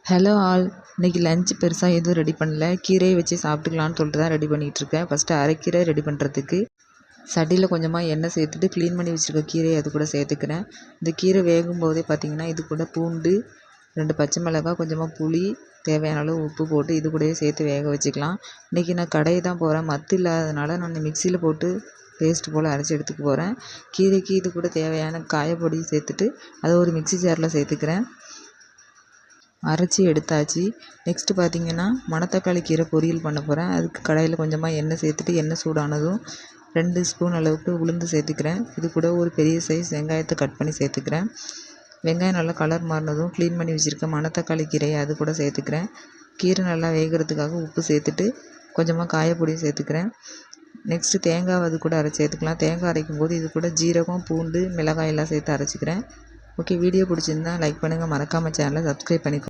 Hello all. இன்றைக்கி lunch பெருசாக எதுவும் ரெடி பண்ணல. கீரையை வச்சு சாப்பிட்டுக்கலான்னு சொல்லிட்டு தான் ரெடி பண்ணிகிட்ருக்கேன். ஃபஸ்ட்டு அரைக்கீரை ரெடி பண்ணுறதுக்கு சட்டியில் கொஞ்சமாக எண்ணெய் சேர்த்துட்டு க்ளீன் பண்ணி வச்சுருக்க கீரையை அது கூட சேர்த்துக்கிறேன். இந்த கீரை வேகும் போதே பார்த்திங்கன்னா இது கூட பூண்டு, 2 பச்சை மிளகாய், கொஞ்சமாக புளி, தேவையான அளவு உப்பு போட்டு இது கூடயே சேர்த்து வேக வச்சுக்கலாம். இன்றைக்கி நான் கடையை தான் போகிறேன். மத்து இல்லாததுனால நான் மிக்சியில் போட்டு பேஸ்ட் போல் அரைச்சி எடுத்துக்க போகிறேன். கீரைக்கு இது கூட தேவையான காயப்பொடி சேர்த்துட்டு அதை ஒரு மிக்சி ஜாரில் சேர்த்துக்கிறேன். அரைச்சி எடுத்தாச்சு. நெக்ஸ்ட்டு பார்த்திங்கன்னா மணத்தக்காளி கீரை பொரியல் பண்ண போகிறேன். அதுக்கு கடாயில் கொஞ்சமாக எண்ணெய் சேர்த்துட்டு எண்ணெய் சூடானதும் 2 ஸ்பூன் அளவுக்கு உளுந்து சேர்த்துக்கிறேன். இது கூட ஒரு பெரிய சைஸ் வெங்காயத்தை கட் பண்ணி சேர்த்துக்கிறேன். வெங்காயம் நல்லா கலர் மாறினதும் க்ளீன் பண்ணி வச்சுருக்க மணத்தக்காளி கீரையை அது கூட சேர்த்துக்கிறேன். கீரை நல்லா வேகிறதுக்காக உப்பு சேர்த்துட்டு கொஞ்சமாக காயப்பொடியும் சேர்த்துக்கிறேன். நெக்ஸ்ட்டு தேங்காய் அது கூட அரைச்சி சேர்த்துக்கலாம். தேங்காய் அரைக்கும் போது இது கூட ஜீரகம், பூண்டு, மிளகாய் எல்லாம் சேர்த்து அரைச்சிக்கிறேன். ஓகே, வீடியோ பிடிச்சிருந்தா லைக் பண்ணுங்கள். மறக்காமல் சேனலை சப்ஸ்கிரைப் பண்ணிக்கோங்க.